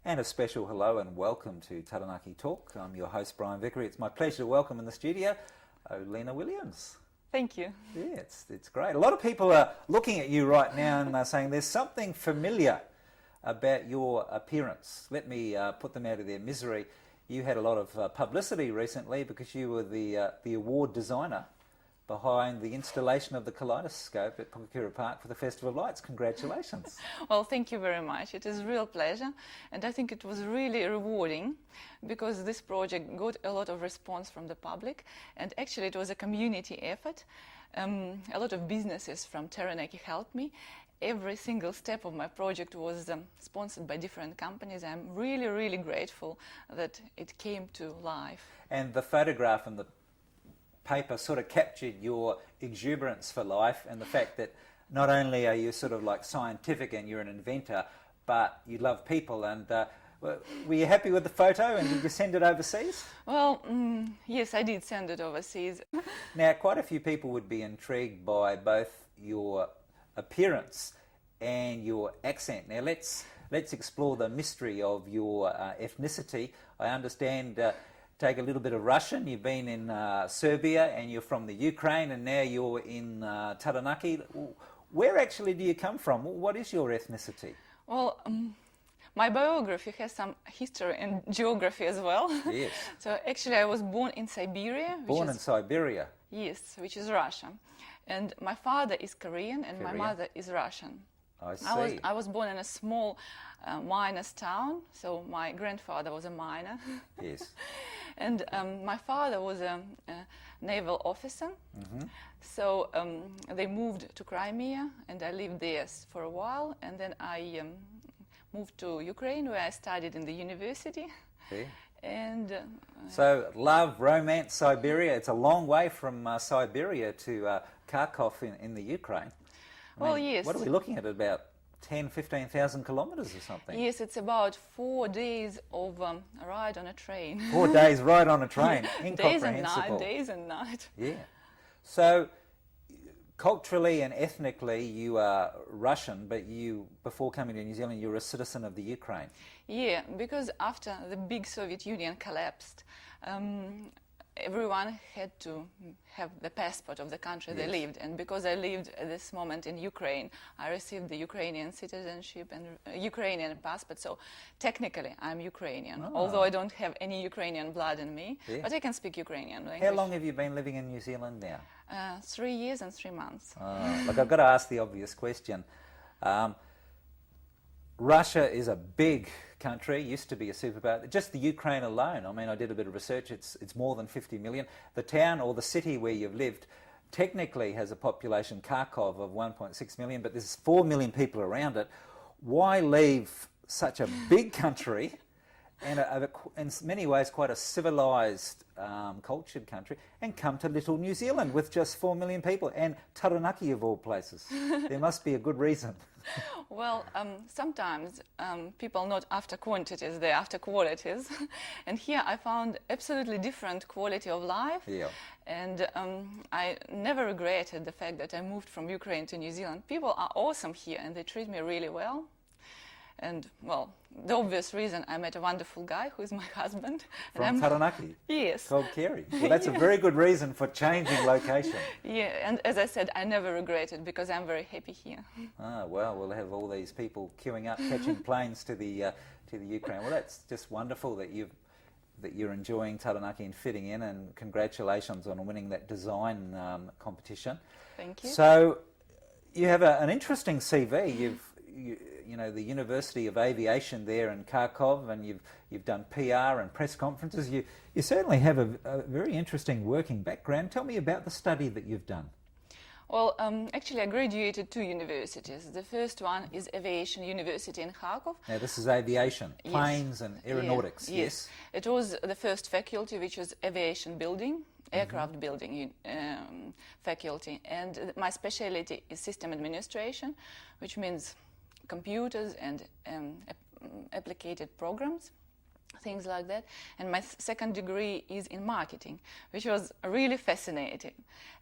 And a special hello and welcome to Taranaki Talk. I'm your host, Bryan Vickery. It's my pleasure to welcome in the studio Olena Williams. Thank you. Yeah, it's great. A lot of people are looking at you right now and saying there's something familiar about your appearance. Let me put them out of their misery. You had a lot of publicity recently because you were the award designer behind the installation of the kaleidoscope at Pukekura Park for the Festival of Lights. Congratulations. Well, thank you very much. It is a real pleasure, and I think it was really rewarding because this project got a lot of response from the public, and actually it was a community effort. A lot of businesses from Taranaki helped me. Every single step of my project was sponsored by different companies. I'm really grateful that it came to life. And the photograph and the paper sort of captured your exuberance for life and the fact that not only are you sort of like scientific and you're an inventor, but you love people. And were you happy with the photo and did you send it overseas? Well, yes, I did send it overseas. Now, quite a few people would be intrigued by both your appearance and your accent. Now, let's explore the mystery of your ethnicity. I understand take a little bit of Russian. You've been in Serbia and you're from the Ukraine and now you're in Taranaki. Where actually do you come from? What is your ethnicity? Well, my biography has some history and geography as well. Yes. So actually I was born in Siberia. Born in Siberia? Yes, which is Russia. And my father is Korean and my mother is Russian. I see. I was born in a small miner's town, so my grandfather was a miner. Yes. And my father was a naval officer. Mm-hmm. So they moved to Crimea, and I lived there for a while. And then I moved to Ukraine, where I studied in the university. Yeah. And so love, romance, Siberia. It's a long way from Siberia to Kharkov in the Ukraine. I mean, well, yes. What are we looking at? About 15,000 kilometres or something? Yes, it's about 4 days of ride on a train. 4 days ride on a train. Days and Incomprehensible. night, days and night. Yeah. So culturally and ethnically you are Russian, but you, before coming to New Zealand, you were a citizen of the Ukraine. Yeah, because after the big Soviet Union collapsed, everyone had to have the passport of the country they lived, and because I lived at this moment in Ukraine, I received the Ukrainian citizenship and Ukrainian passport, so technically I'm Ukrainian, although I don't have any Ukrainian blood in me, but I can speak Ukrainian language. How long have you been living in New Zealand now? 3 years and 3 months. Look, I've got to ask the obvious question. Russia is a big country, used to be a superpower. Just the Ukraine alone, I mean, I did a bit of research, it's more than 50 million. The town or the city where you've lived technically has a population, Kharkov, of 1.6 million, but there's 4 million people around it. Why leave such a big country and in many ways quite a civilised, cultured country and come to little New Zealand with just 4 million people and Taranaki of all places? There must be a good reason. Well, sometimes people are not after quantities, they're after qualities. And here I found absolutely different quality of life. Yeah. And I never regretted the fact that I moved from Ukraine to New Zealand. People are awesome here and they treat me really well. And, well, the obvious reason, I met a wonderful guy who is my husband. From Taranaki? Yes. Called Kerry. Well, that's a very good reason for changing location. Yeah, and as I said, I never regret it because I'm very happy here. Well, we'll have all these people queuing up, catching planes to the Ukraine. Well, that's just wonderful that you're enjoying Taranaki and fitting in, and congratulations on winning that design competition. Thank you. So you have an interesting CV. You know, the University of Aviation there in Kharkov, and you've done PR and press conferences. You certainly have a very interesting working background. Tell me about the study that you've done. Well, actually I graduated 2 universities. The first one is Aviation University in Kharkov. Now this is aviation, planes and aeronautics, yes? It was the first faculty, which was aviation building, aircraft building faculty. And my specialty is system administration, which means computers and applicated programs. things like that. And my second degree is in marketing, which was really fascinating.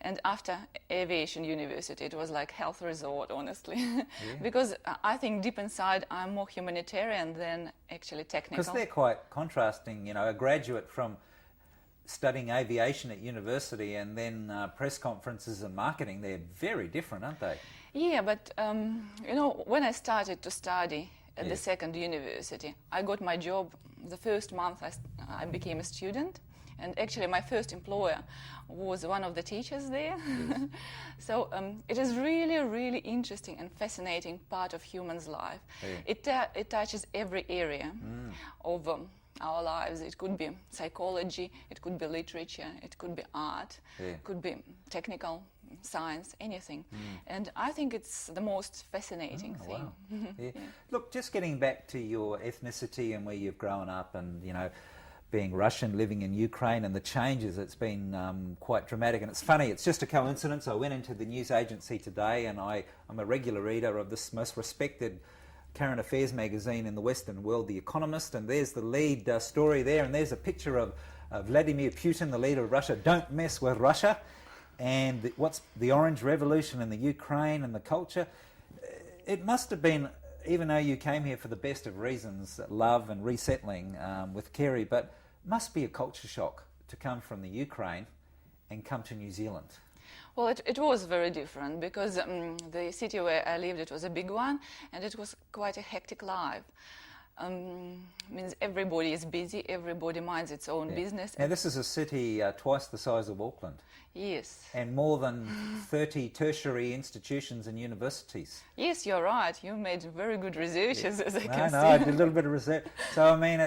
And after aviation university, it was like health resort, honestly. Because I think deep inside I'm more humanitarian than actually technical. Because they're quite contrasting, you know, a graduate from studying aviation at university and then press conferences and marketing, they're very different, aren't they? Yeah, but you know, when I started to study at the second university, I got my job the first month I became a student, and actually my first employer was one of the teachers there. So it is really, really interesting and fascinating part of human's life. It touches every area of our lives. It could be psychology, it could be literature, it could be art, it could be technical science, anything. And I think it's the most fascinating thing. Wow. Look, just getting back to your ethnicity and where you've grown up, and you know, being Russian, living in Ukraine, and the changes, it's been quite dramatic. And it's funny, it's just a coincidence. I went into the news agency today, and I'm a regular reader of this most respected current affairs magazine in the Western world, The Economist, and there's the lead story there, and there's a picture of Vladimir Putin, the leader of Russia. Don't mess with Russia. And what's the Orange Revolution in the Ukraine and the culture. It must have been, even though you came here for the best of reasons, love and resettling with Kerry, but must be a culture shock to come from the Ukraine and come to New Zealand. Well, it was very different because the city where I lived, it was a big one, and it was quite a hectic life. Means everybody is busy, everybody minds its own business. Now this is a city twice the size of Auckland. Yes. And more than 30 tertiary institutions and universities. Yes, you're right. You made very good researches, as I can see. No, I did a little bit of research. So I mean,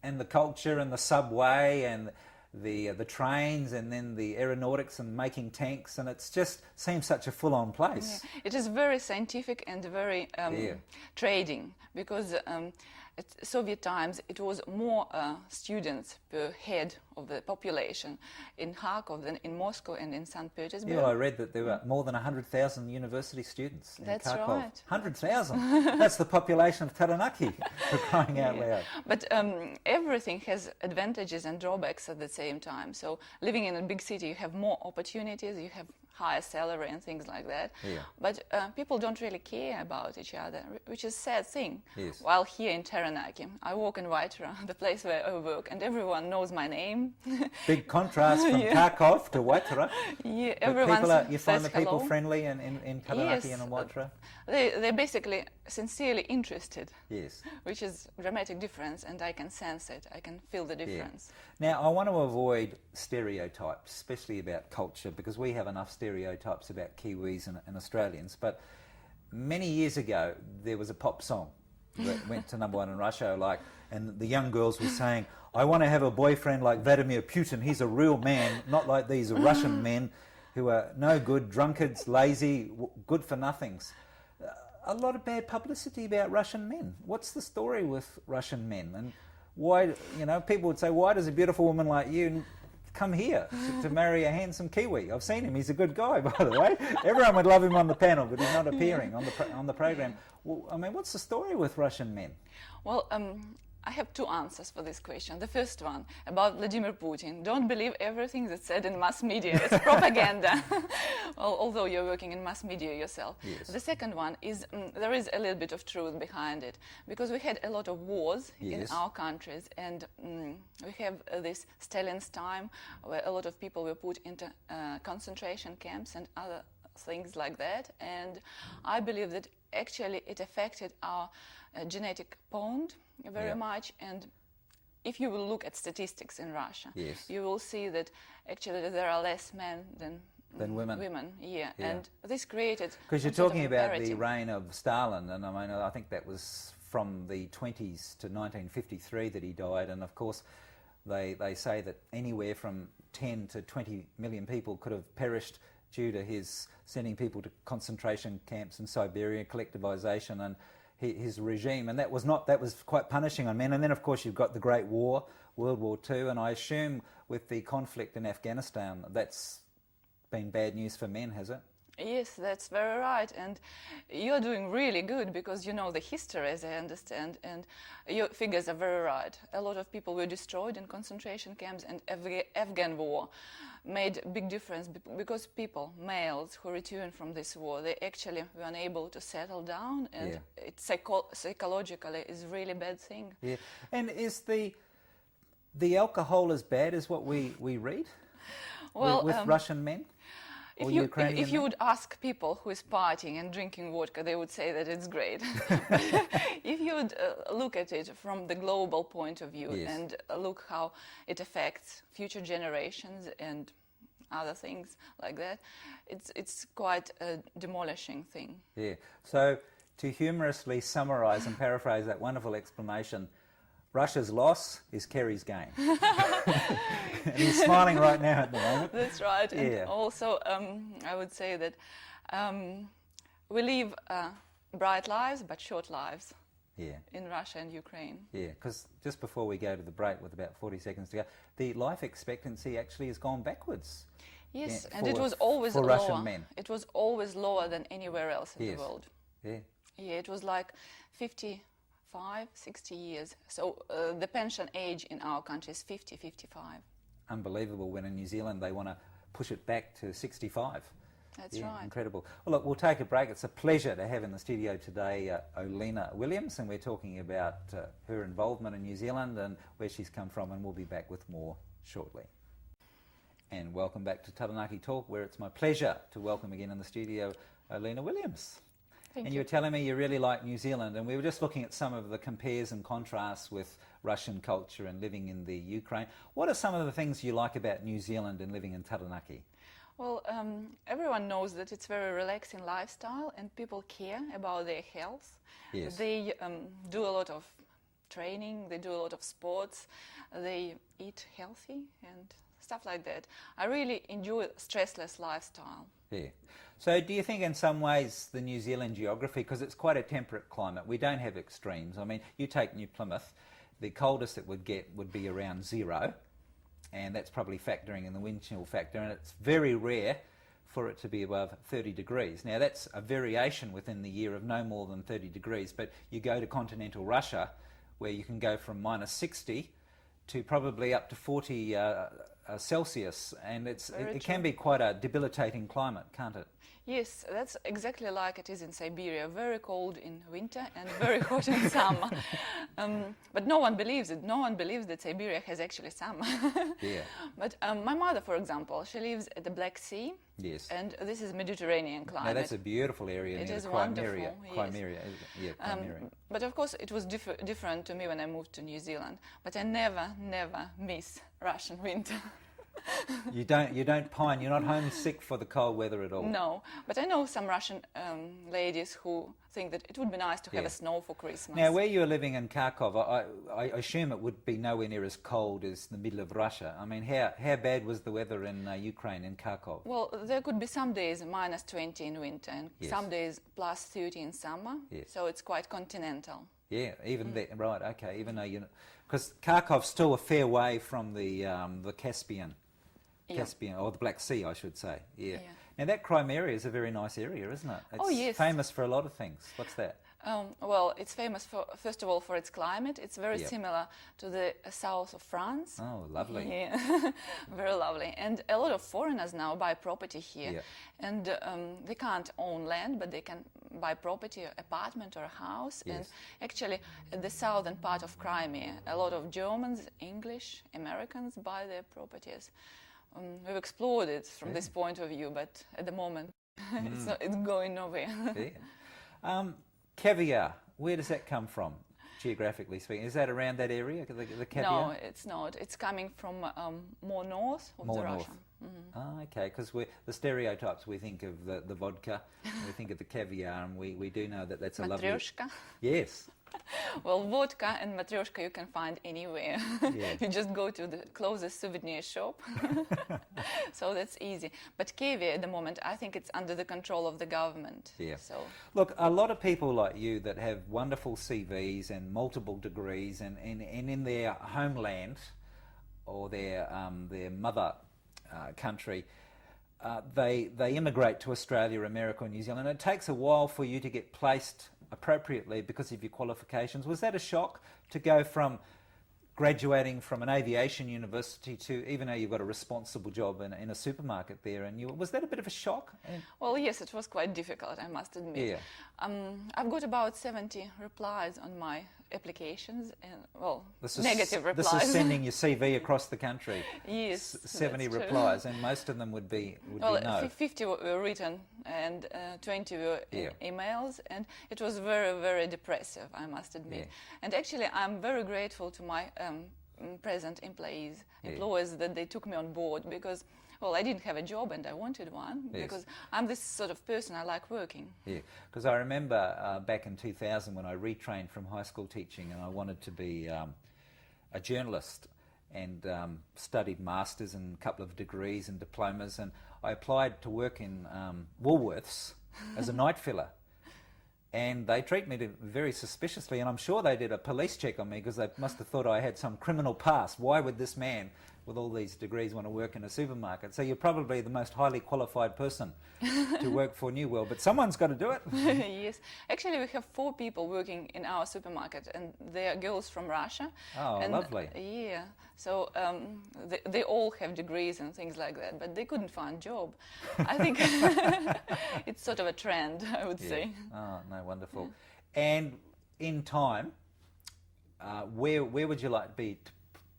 and the culture and the subway and the trains and then the aeronautics and making tanks, and it's just seems such a full-on place. Yeah. It is very scientific and very trading, because at Soviet times it was more students per head of the population in Kharkov than in Moscow and in St. Petersburg. Yeah, well, I read that there were more than 100,000 university students in That's Kharkov. right. 100,000? That's the population of Taranaki, for crying out loud. But everything has advantages and drawbacks at the same time. So living in a big city, you have more opportunities, you have higher salary and things like that. Yeah. But people don't really care about each other, which is a sad thing. Yes. While here in Taranaki, I walk in Waitara, the place where I work, and everyone knows my name. Big contrast from Kharkov to Waitara. Yeah, But everyone you find the says people hello. friendly in Taranaki and in Waitara? They're basically sincerely interested. Yes. Which is a dramatic difference, and I can sense it. I can feel the difference. Now, I want to avoid stereotypes, especially about culture, because we have enough stereotypes about Kiwis and Australians. But many years ago, there was a pop song that went to #1 in Russia, and the young girls were saying, I want to have a boyfriend like Vladimir Putin. He's a real man, not like these Russian men who are no good, drunkards, lazy, good for nothings. A lot of bad publicity about Russian men. What's the story with Russian men? And why, people would say, why does a beautiful woman like you come here to marry a handsome Kiwi? I've seen him. He's a good guy, by the way. Everyone would love him on the panel, but he's not appearing on the program. Well, I mean, what's the story with Russian men? Well, I have two answers for this question. The first one, about Vladimir Putin. Don't believe everything that's said in mass media. It's propaganda, although you're working in mass media yourself. Yes. The second one is, there is a little bit of truth behind it, because we had a lot of wars in our countries, and we have this Stalin's time, where a lot of people were put into concentration camps and other things like that, and I believe that actually it affected our genetic bond very much. And if you will look at statistics in Russia, you will see that actually there are less men than women. And this created, because you're talking about the reign of Stalin, and I mean, I think that was from the 20s to 1953 that he died, and of course they say that anywhere from 10 to 20 million people could have perished due to his sending people to concentration camps in Siberia, collectivization, and his regime, and that was quite punishing on men. And then of course you've got the Great War, World War II, and I assume with the conflict in Afghanistan that's been bad news for men, has it? Yes, that's very right, and you're doing really good because you know the history, as I understand, and your figures are very right. A lot of people were destroyed in concentration camps, and Afghan war made a big difference because people, males who returned from this war, they actually were unable to settle down, and Yeah. it psychologically is a really bad thing. Yeah. And is the alcohol as bad as what we read Well, with Russian men? Or Ukrainian if you men? would ask people who is partying and drinking vodka, they would say that it's great. If you would look at it from the global point of view Yes. and look how it affects future generations and other things like that, it's quite a demolishing thing. Yeah. So to humorously summarise and paraphrase that wonderful explanation, Russia's loss is Kerry's gain. And he's smiling right now at the moment. That's right. And Yeah. also, I would say that we live bright lives but short lives Yeah. in Russia and Ukraine. Yeah, because just before we go to the break with about 40 seconds to go, the life expectancy actually has gone backwards. Yes, Yeah, and it was always for lower. Russian men. It was always lower than anywhere else in Yes. the world. Yeah. Yeah, it was like 55, 60 years. So the pension age in our country is 50, 55. Unbelievable when in New Zealand they want to push it back to 65. That's Yeah, right. incredible. Well, look, we'll take a break. It's a pleasure to have in the studio today Olena Williams, and we're talking about her involvement in New Zealand and where she's come from, and we'll be back with more shortly. And welcome back to Taranaki Talk, where it's my pleasure to welcome again in the studio Olena Williams. Thank And you. you were telling me you really like New Zealand, and we were just looking at some of the compares and contrasts with Russian culture and living in the Ukraine. What are some of the things you like about New Zealand and living in Taranaki? Well, everyone knows that it's very relaxing lifestyle and people care about their health. Yes. They do a lot of training, they do a lot of sports, they eat healthy and stuff like that. I really enjoy stressless lifestyle. Yeah. So do you think in some ways the New Zealand geography, because it's quite a temperate climate, we don't have extremes. I mean, you take New Plymouth, the coldest it would get would be around 0, and that's probably factoring in the wind chill factor, and it's very rare for it to be above 30 degrees. Now that's a variation within the year of no more than 30 degrees, but you go to continental Russia where you can go from minus 60 to probably up to 40 Celsius, and it can be quite a debilitating climate, can't it? Yes, that's exactly like it is in Siberia, very cold in winter and very hot in summer. But no one believes it. No one believes that Siberia has actually summer. Yeah. But my mother, for example, she lives at the Black Sea. Yes. And this is Mediterranean climate. Now that's a beautiful area It near is the Crimea. wonderful, yes. Crimea, yeah, Crimea. But of course, it was different to me when I moved to New Zealand. But I never miss Russian winter. You don't pine. You're not homesick for the cold weather at all. No, but I know some Russian ladies who think that it would be nice to have Yeah. a snow for Christmas. Now, where you're living in Kharkov, I assume it would be nowhere near as cold as the middle of Russia. I mean, how bad was the weather in Ukraine, in Kharkov? Well, there could be some days minus 20 in winter and Yes. some days plus 30 in summer. Yes. So it's quite continental. Yeah, even there, right? Okay, even though because Kharkov's still a fair way from the Caspian. Yeah. Caspian, or the Black Sea, I should say. Yeah. Yeah. Now that Crimea is a very nice area, isn't it? It's Oh, yes. famous for a lot of things. What's that? Well, it's famous first of all for its climate. It's very Yep. similar to the south of France. Oh, lovely. Yeah, very lovely. And a lot of foreigners now buy property here. Yep. And they can't own land, but they can buy property, apartment or a house. Yes. And actually, at the southern part of Crimea, a lot of Germans, English, Americans buy their properties. We've explored it from this point of view, but at the moment, it's going nowhere. Yeah. Caviar, where does that come from, geographically speaking? Is that around that area, the caviar? No, it's not. It's coming from more north of More the north. Russia. Oh, okay, because the stereotypes, we think of the vodka, we think of the caviar, and we do know that that's a lovely... Matryoshka. Yes. Well, vodka and matryoshka you can find anywhere. Yeah. You just go to the closest souvenir shop. So that's easy. But caviar at the moment, I think it's under the control of the government. Yeah. So Look, a lot of people like you that have wonderful CVs and multiple degrees and in their homeland or their mother country they immigrate to Australia, America, or New Zealand. It takes a while for you to get placed appropriately because of your qualifications. Was that a shock to go from graduating from an aviation university to, even though you've got a responsible job in a supermarket there, and was that a bit of a shock? Well, yes, it was quite difficult, I must admit. Yeah. I've got about 70 replies on my applications, and this negative replies. This is sending your CV across the country. Yes, 70 that's replies, true. and most of them would be Well, no. 50 were written and 20 were emails, and it was very, very depressive, I must admit. Yeah. And actually, I'm very grateful to my present employees that they took me on board, because I didn't have a job and I wanted one, because I'm this sort of person, I like working. Yeah, because I remember back in 2000 when I retrained from high school teaching, and I wanted to be a journalist, and studied masters and a couple of degrees and diplomas, and I applied to work in Woolworths as a night filler. And they treat me very suspiciously, and I'm sure they did a police check on me because they must have thought I had some criminal past. Why would this man with all these degrees want to work in a supermarket? So you're probably the most highly qualified person to work for New World, but someone's got to do it. Yes. Actually, we have 4 people working in our supermarket, and they are girls from Russia. Oh, and, lovely. Yeah. So they all have degrees and things like that, but they couldn't find a job. I think it's sort of a trend, I would say. Oh, no, wonderful. And in time, where would you like to be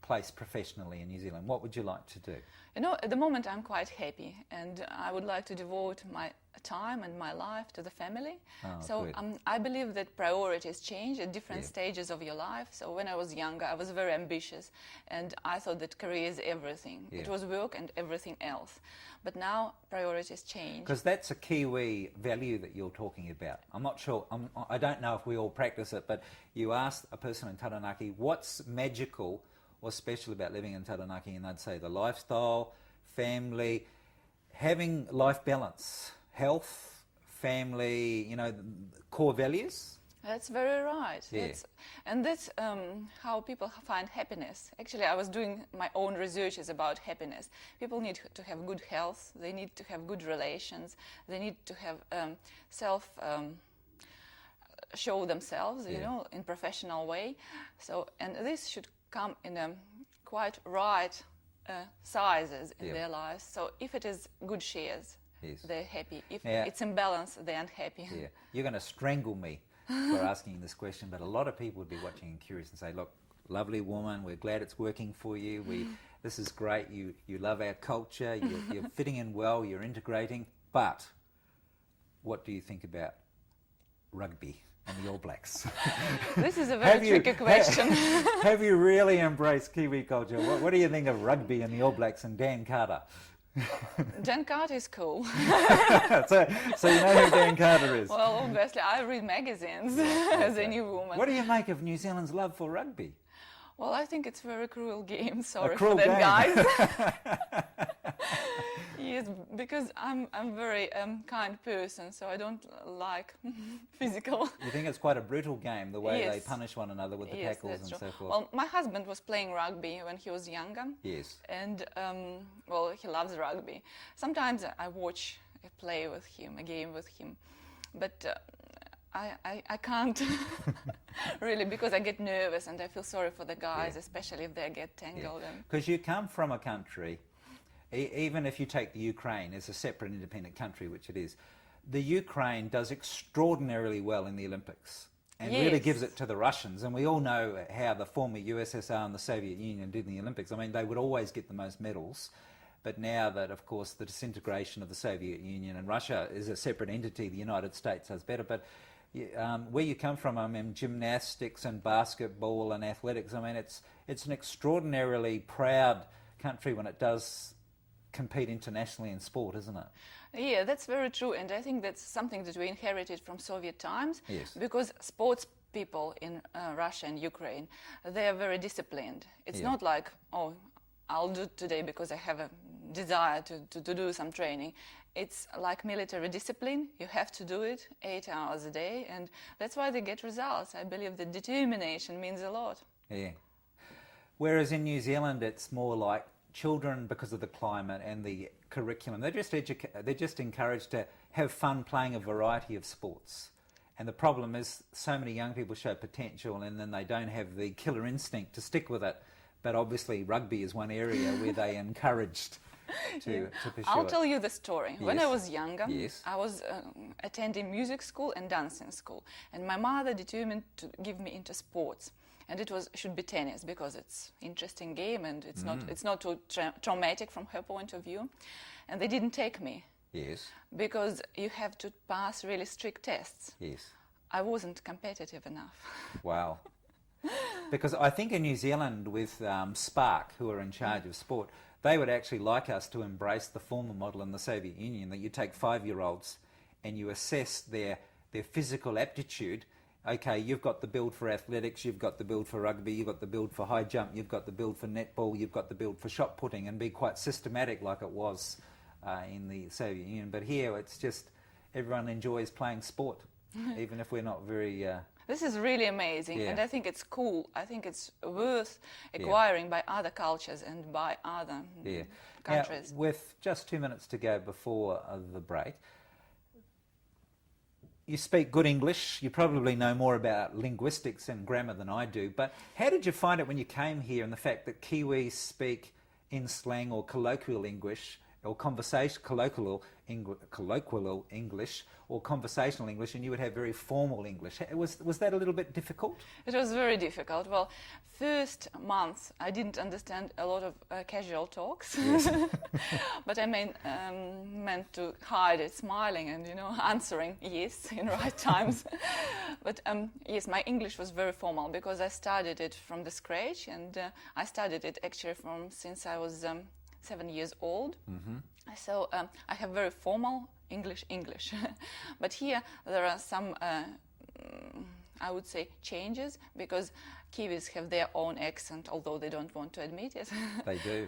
placed professionally in New Zealand? What would you like to do? You know, at the moment I'm quite happy, and I would like to devote my time and my life to the family. So I believe that priorities change at different stages of your life. So when I was younger, I was very ambitious, and I thought that career is everything. It was work and everything else. But now priorities change. Because that's a Kiwi value that you're talking about. I'm not sure, I don't know if we all practice it, but you ask a person in Taranaki, what's magical or special about living in Taranaki, and they'd say the lifestyle, family, having life balance, health, family, you know, core values. That's very right. Yeah. That's how people find happiness. Actually, I was doing my own researches about happiness. People need to have good health, they need to have good relations, they need to have show themselves, you know, in professional way. So, and this should come in a quite right sizes in their lives. So if it is good shares, they're happy. If it's in balance, they're unhappy. Yeah, you're going to strangle me for asking this question, but a lot of people would be watching and curious and say, look, lovely woman, we're glad it's working for you. This is great. You love our culture. You're fitting in well. You're integrating. But what do you think about rugby and the All Blacks? This is a very tricky question. Have you really embraced Kiwi culture? What do you think of rugby and the All Blacks and Dan Carter? Dan Carter is cool. so you know who Dan Carter is? Well, obviously, I read magazines as any woman. What do you make of New Zealand's love for rugby? Well, I think it's a very cruel game. Sorry for that, game. guys. Yes, because I'm a very kind person, so I don't like physical. You think it's quite a brutal game, the way they punish one another with the tackles and so forth? Well, my husband was playing rugby when he was younger. Yes. And, well, he loves rugby. Sometimes I watch a play with him, a game with him. But I can't really, because I get nervous and I feel sorry for the guys, especially if they get tangled. Because you come from a country, even if you take the Ukraine as a separate independent country, which it is, the Ukraine does extraordinarily well in the Olympics and really gives it to the Russians. And we all know how the former USSR and the Soviet Union did in the Olympics. I mean, they would always get the most medals. But now that, of course, the disintegration of the Soviet Union and Russia is a separate entity, the United States does better. But where you come from, I mean, gymnastics and basketball and athletics, I mean, it's an extraordinarily proud country when it does compete internationally in sport, isn't it? Yeah, that's very true, and I think that's something that we inherited from Soviet times. Yes. Because sports people in Russia and Ukraine, they are very disciplined. It's not like, oh, I'll do it today because I have a desire to do some training. It's like military discipline. You have to do it 8 hours a day, and that's why they get results. I believe that determination means a lot. Yeah. Whereas in New Zealand, it's more like children, because of the climate and the curriculum, they're just encouraged to have fun playing a variety of sports. And the problem is so many young people show potential and then they don't have the killer instinct to stick with it. But obviously rugby is one area where they encouraged to pursue I'll it. tell you the story. When I Yes. was younger, Yes. I was attending music school and dancing school. And my mother determined to give me into sports. And it should be tennis because it's interesting game and it's not too traumatic from her point of view. And they didn't take me Yes, because you have to pass really strict tests. yes. I wasn't competitive enough. Wow. Because I think in New Zealand with Spark, who are in charge of sport, they would actually like us to embrace the former model in the Soviet Union, that you take 5-year-olds and you assess their physical aptitude. Okay, you've got the build for athletics, you've got the build for rugby, you've got the build for high jump, you've got the build for netball, you've got the build for shot putting, and be quite systematic like it was in the Soviet Union. But here it's just everyone enjoys playing sport, even if we're not very... This is really amazing, Yeah. and I think it's cool. I think it's worth acquiring by other cultures and by other countries. Now, with just 2 minutes to go before the break, you speak good English. You probably know more about linguistics and grammar than I do, but how did you find it when you came here and the fact that Kiwis speak in slang or colloquial English or colloquial English or conversational English, and you would have very formal English? Was that a little bit difficult? It was very difficult. Well, first month I didn't understand a lot of casual talks, but I meant to hide it, smiling and answering yes in right times. But yes, my English was very formal because I studied it from the scratch, and I studied it actually since I was 7 years old. So I have very formal English. But here there are some, I would say, changes because Kiwis have their own accent, although they don't want to admit it. They do.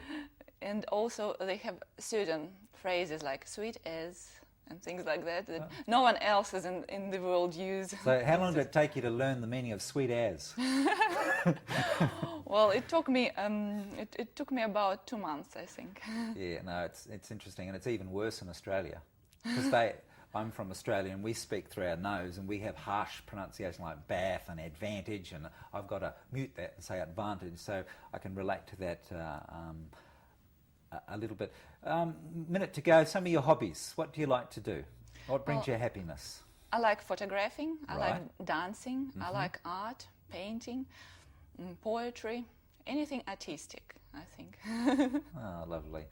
And also they have certain phrases like sweet as and things like that no one else is in the world use. So how long did it take you to learn the meaning of sweet as? Well, it took me about 2 months, I think. Yeah, no, it's interesting, and it's even worse in Australia because I'm from Australia and we speak through our nose and we have harsh pronunciation like bath and advantage, and I've got to mute that and say advantage, so I can relate to that a little bit. Minute to go. Some of your hobbies. What do you like to do? What brings you happiness? I like photographing, I Right. like dancing, I like art, painting, poetry, anything artistic, I think. Oh, lovely.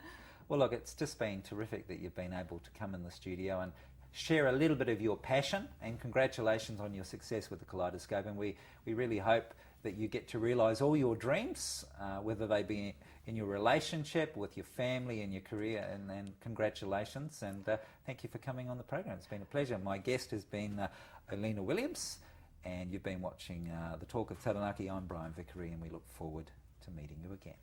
Well, look, it's just been terrific that you've been able to come in the studio and share a little bit of your passion, and congratulations on your success with the Kaleidoscope, and we really hope that you get to realise all your dreams, whether they be in your relationship, with your family, and your career, and congratulations, and thank you for coming on the program. It's been a pleasure. My guest has been Olena Williams, and you've been watching The Talk of Taranaki. I'm Bryan Vickery, and we look forward to meeting you again.